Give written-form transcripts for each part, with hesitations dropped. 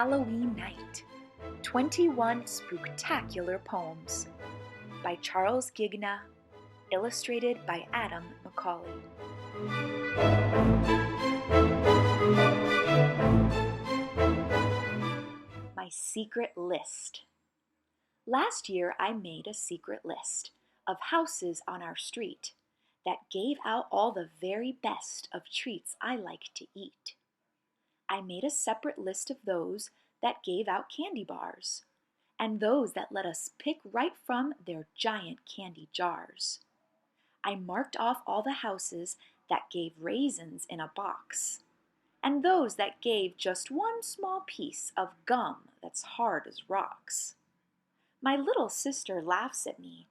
Halloween Night, 21 Spooktacular Poems by Charles Ghigna, illustrated by Adam McCauley. My secret list. Last year I made a secret list of houses on our street that gave out all the very best of treats I like to eat. I made a separate list of those that gave out candy bars, and those that let us pick right from their giant candy jars. I marked off all the houses that gave raisins in a box, and those that gave just one small piece of gum that's hard as rocks. My little sister laughs at me,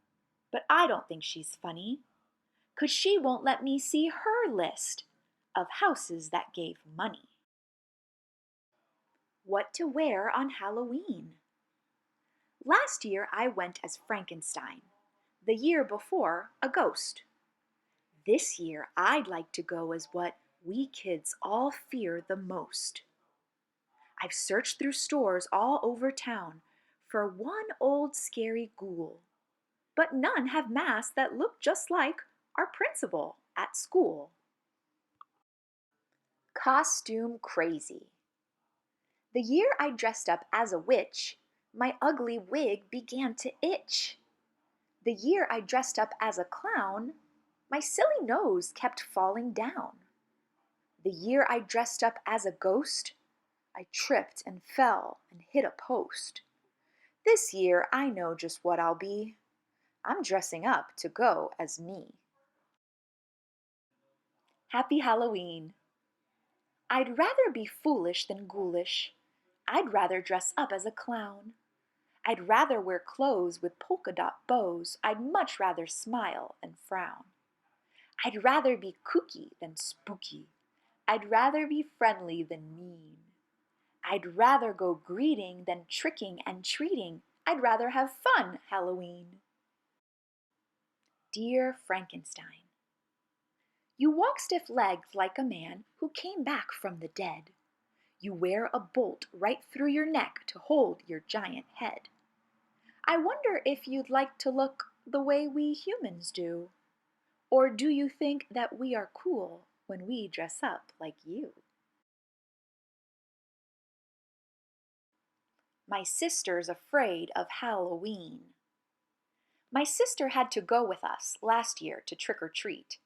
but I don't think she's funny, 'cause she won't let me see her list of houses that gave money. What to wear on Halloween? Last year I went as Frankenstein, the year before a ghost. This year I'd like to go as what we kids all fear the most. I've searched through stores all over town for one old scary ghoul, but none have masks that look just like our principal at school. Costume crazy. The year I dressed up as a witch, my ugly wig began to itch. The year I dressed up as a clown, my silly nose kept falling down. The year I dressed up as a ghost, I tripped and fell and hit a post. This year I know just what I'll be. I'm dressing up to go as me. Happy Halloween! I'd rather be foolish than ghoulish. I'd rather dress up as a clown. I'd rather wear clothes with polka dot bows. I'd much rather smile and frown. I'd rather be kooky than spooky. I'd rather be friendly than mean. I'd rather go greeting than tricking and treating. I'd rather have fun Halloween. Dear Frankenstein, you walk stiff-legged like a man who came back from the dead. You wear a bolt right through your neck to hold your giant head. I wonder if you'd like to look the way we humans do. Or do you think that we are cool when we dress up like you? My sister's afraid of Halloween. My sister had to go with us last year to trick or treat.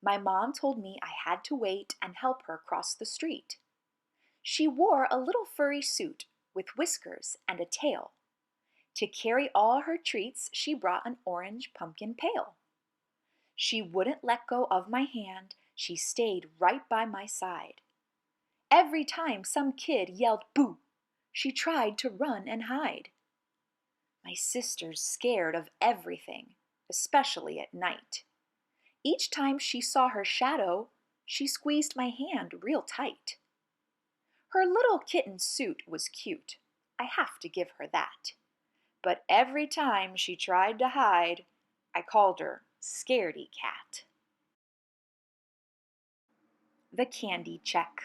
My mom told me I had to wait and help her cross the street. She wore a little furry suit with whiskers and a tail. To carry all her treats, she brought an orange pumpkin pail. She wouldn't let go of my hand. She stayed right by my side. Every time some kid yelled boo, she tried to run and hide. My sister's scared of everything, especially at night. Each time she saw her shadow, she squeezed my hand real tight. Her little kitten suit was cute, I have to give her that. But every time she tried to hide, I called her Scaredy Cat. The candy check.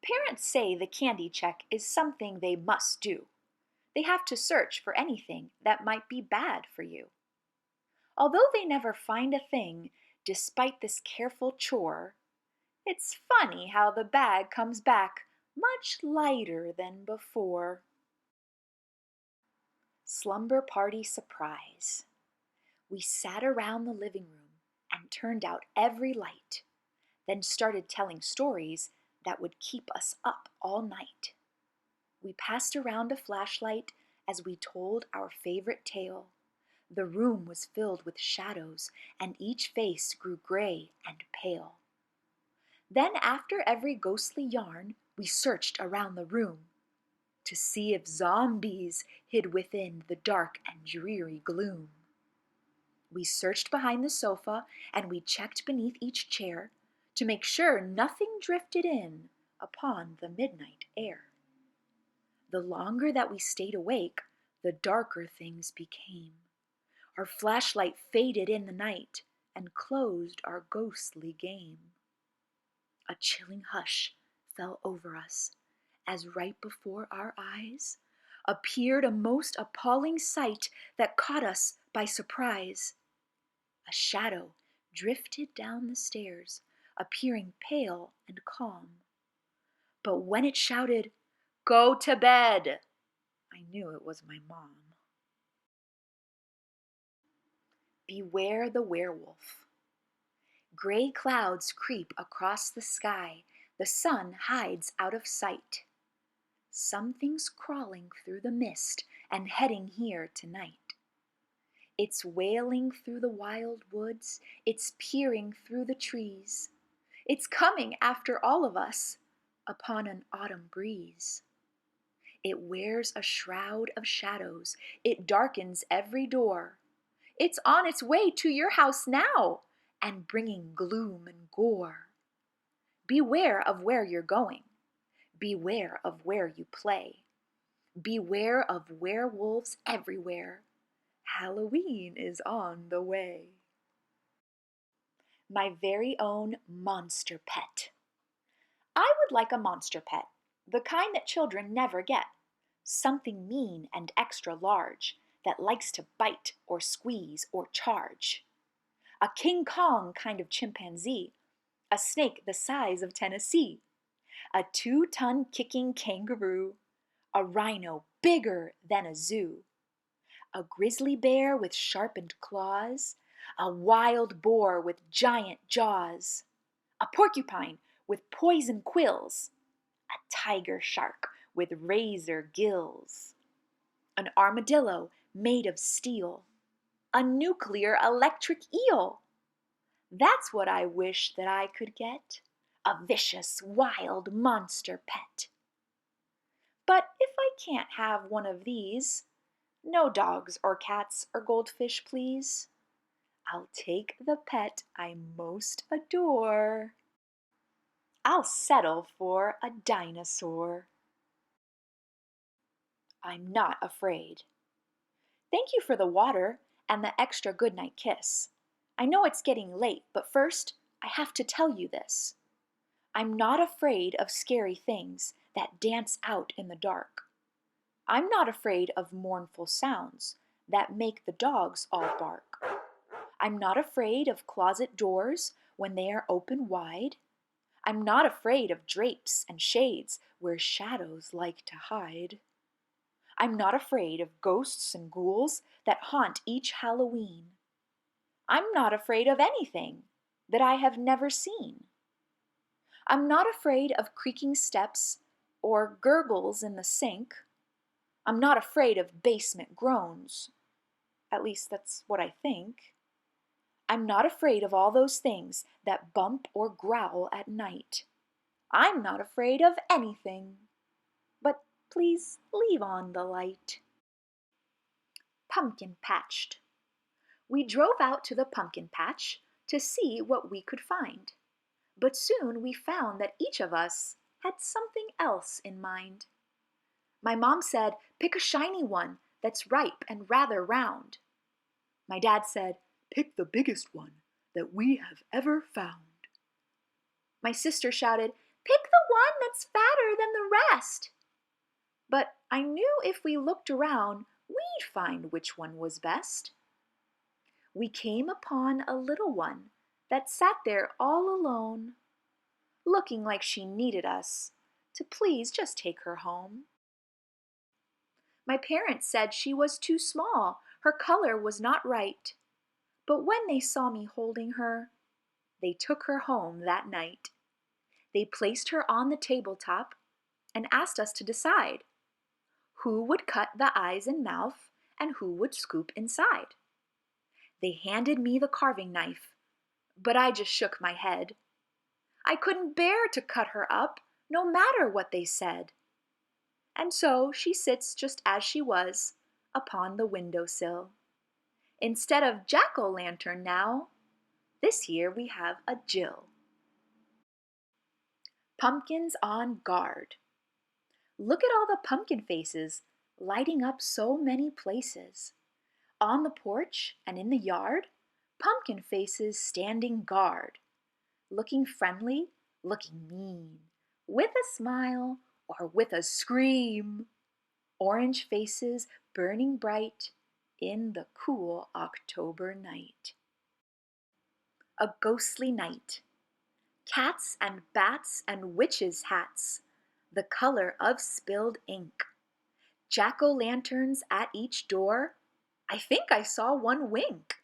Parents say the candy check is something they must do. They have to search for anything that might be bad for you. Although they never find a thing, despite this careful chore, it's funny how the bag comes back much lighter than before. Slumber party surprise. We sat around the living room and turned out every light, then started telling stories that would keep us up all night. We passed around a flashlight as we told our favorite tale. The room was filled with shadows, and each face grew gray and pale. Then after every ghostly yarn, we searched around the room to see if zombies hid within the dark and dreary gloom. We searched behind the sofa, and we checked beneath each chair to make sure nothing drifted in upon the midnight air. The longer that we stayed awake, the darker things became. Our flashlight faded in the night and closed our ghostly game. A chilling hush fell over us, as right before our eyes appeared a most appalling sight that caught us by surprise. A shadow drifted down the stairs, appearing pale and calm. But when it shouted, "Go to bed!" I knew it was my mom. Beware the werewolf. Gray clouds creep across the sky. The sun hides out of sight. Something's crawling through the mist and heading here tonight. It's wailing through the wild woods. It's peering through the trees. It's coming after all of us upon an autumn breeze. It wears a shroud of shadows. It darkens every door. It's on its way to your house now and bringing gloom and gore. Beware of where you're going. Beware of where you play. Beware of werewolves everywhere. Halloween is on the way. My very own monster pet. I would like a monster pet, the kind that children never get. Something mean and extra large that likes to bite or squeeze or charge. A King Kong kind of chimpanzee, a snake the size of Tennessee, a 2-ton kicking kangaroo, a rhino bigger than a zoo, a grizzly bear with sharpened claws, a wild boar with giant jaws, a porcupine with poison quills, a tiger shark with razor gills, an armadillo made of steel, a nuclear electric eel. That's what I wish that I could get, a vicious, wild monster pet. But if I can't have one of these, no dogs or cats or goldfish, please. I'll take the pet I most adore. I'll settle for a dinosaur. I'm not afraid. Thank you for the water and the extra goodnight kiss. I know it's getting late, but first I have to tell you this. I'm not afraid of scary things that dance out in the dark. I'm not afraid of mournful sounds that make the dogs all bark. I'm not afraid of closet doors when they are open wide. I'm not afraid of drapes and shades where shadows like to hide. I'm not afraid of ghosts and ghouls that haunt each Halloween. I'm not afraid of anything that I have never seen. I'm not afraid of creaking steps or gurgles in the sink. I'm not afraid of basement groans. At least that's what I think. I'm not afraid of all those things that bump or growl at night. I'm not afraid of anything. But please leave on the light. Pumpkin patched. We drove out to the pumpkin patch to see what we could find. But soon we found that each of us had something else in mind. My mom said, "Pick a shiny one that's ripe and rather round." My dad said, "Pick the biggest one that we have ever found." My sister shouted, "Pick the one that's fatter than the rest." But I knew if we looked around, we'd find which one was best. We came upon a little one that sat there all alone, looking like she needed us to please just take her home. My parents said she was too small, her color was not right. But when they saw me holding her, they took her home that night. They placed her on the tabletop and asked us to decide who would cut the eyes and mouth and who would scoop inside. They handed me the carving knife, but I just shook my head. I couldn't bear to cut her up, no matter what they said. And so she sits just as she was, upon the windowsill. Instead of jack-o'-lantern now, this year we have a Jill. Pumpkins on guard. Look at all the pumpkin faces lighting up so many places. On the porch and in the yard, pumpkin faces standing guard. Looking friendly, looking mean, with a smile or with a scream. Orange faces burning bright in the cool October night. A ghostly night. Cats and bats and witches' hats, the color of spilled ink. Jack-o'-lanterns at each door. I think I saw one wink.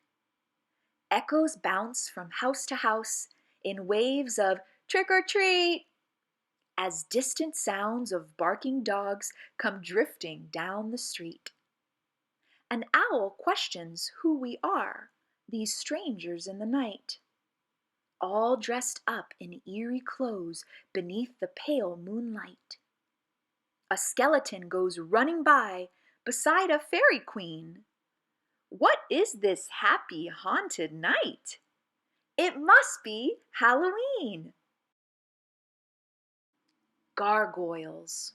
Echoes bounce from house to house in waves of trick or treat, as distant sounds of barking dogs come drifting down the street. An owl questions who we are, these strangers in the night, all dressed up in eerie clothes beneath the pale moonlight. A skeleton goes running by beside a fairy queen. What is this happy, haunted night? It must be Halloween. Gargoyles.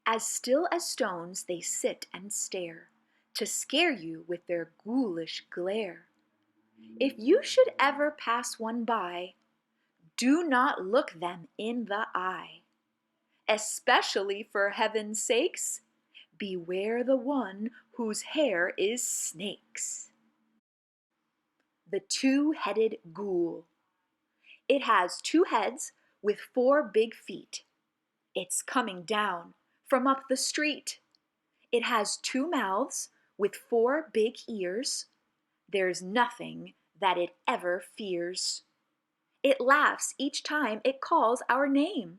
As still as stones they sit and stare, to scare you with their ghoulish glare. If you should ever pass one by, do not look them in the eye. Especially for heaven's sakes, beware the one whose hair is snakes. The Two-Headed Ghoul. It has 2 heads with 4 big feet. It's coming down from up the street. It has 2 mouths with 4 big ears. There's nothing that it ever fears. It laughs each time it calls our name.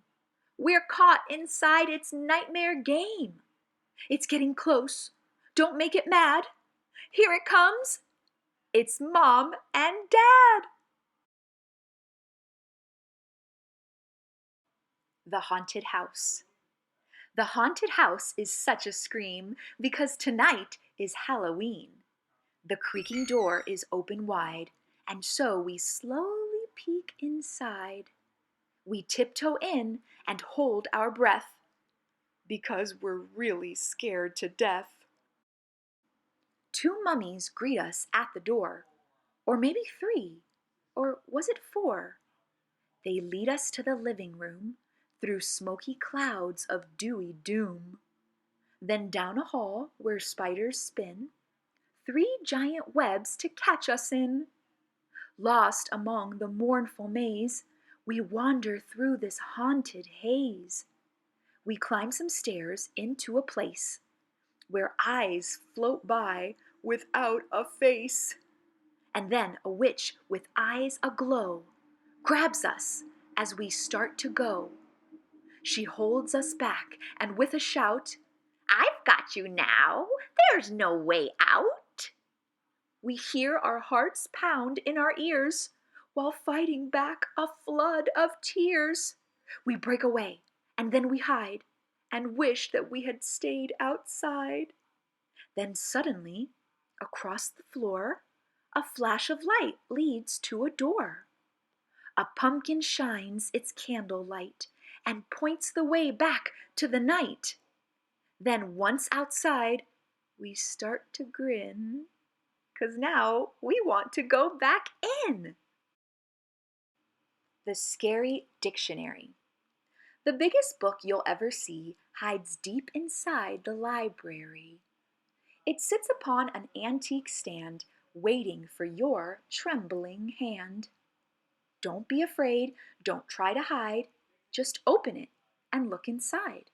We're caught inside its nightmare game. It's getting close. Don't make it mad. Here it comes. It's Mom and Dad. The Haunted House. The haunted house is such a scream because tonight is Halloween. The creaking door is open wide, and so we slowly peek inside. We tiptoe in and hold our breath because we're really scared to death. 2 mummies greet us at the door, or maybe 3, or was it 4? They lead us to the living room through smoky clouds of dewy doom. Then down a hall where spiders spin, 3 giant webs to catch us in. Lost among the mournful maze, we wander through this haunted haze. We climb some stairs into a place where eyes float by without a face. And then a witch with eyes aglow grabs us as we start to go. She holds us back and with a shout, "I've got you now, there's no way out." We hear our hearts pound in our ears while fighting back a flood of tears. We break away and then we hide and wish that we had stayed outside. Then suddenly, across the floor, a flash of light leads to a door. A pumpkin shines its candle light and points the way back to the night. Then once outside, we start to grin, 'cause now we want to go back in. The Scary Dictionary. The biggest book you'll ever see hides deep inside the library. It sits upon an antique stand, waiting for your trembling hand. Don't be afraid, don't try to hide, just open it and look inside.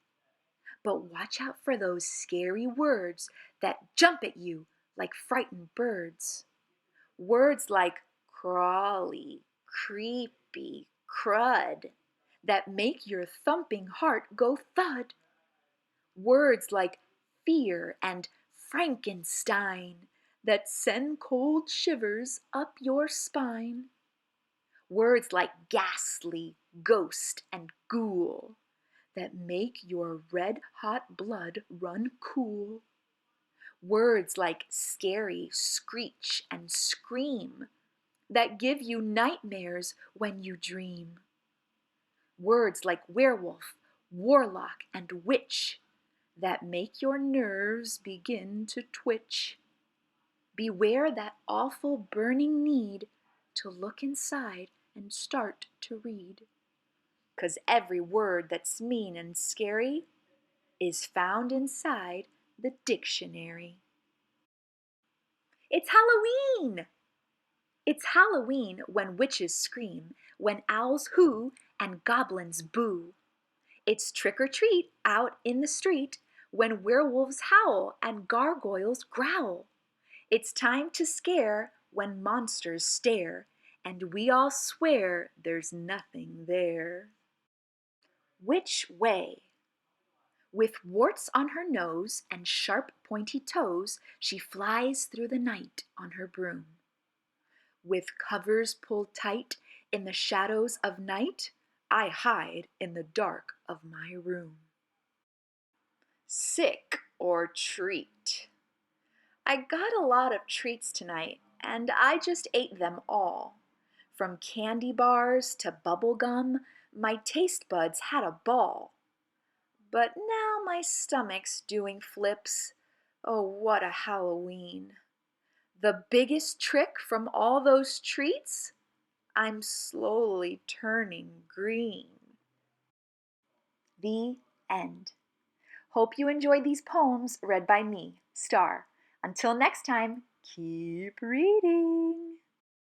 But watch out for those scary words that jump at you like frightened birds. Words like crawly, creepy, crud, that make your thumping heart go thud. Words like fear and Frankenstein that send cold shivers up your spine. Words like ghastly, ghost, and ghoul that make your red-hot blood run cool. Words like scary, screech, and scream that give you nightmares when you dream. Words like werewolf, warlock, and witch that make your nerves begin to twitch. Beware that awful burning need to look inside and start to read. 'cause every word that's mean and scary is found inside the dictionary. It's Halloween! It's Halloween when witches scream, when owls hoo and goblins boo. It's trick or treat out in the street when werewolves howl and gargoyles growl. It's time to scare when monsters stare and we all swear there's nothing there. Which way? With warts on her nose and sharp pointy toes, she flies through the night on her broom. With covers pulled tight in the shadows of night, I hide in the dark of my room. Sick or treat? I got a lot of treats tonight, and I just ate them all. From candy bars to bubble gum, my taste buds had a ball. But now my stomach's doing flips. Oh, what a Halloween. The biggest trick from all those treats? I'm slowly turning green. The end. Hope you enjoyed these poems read by me, Star. Until next time, keep reading.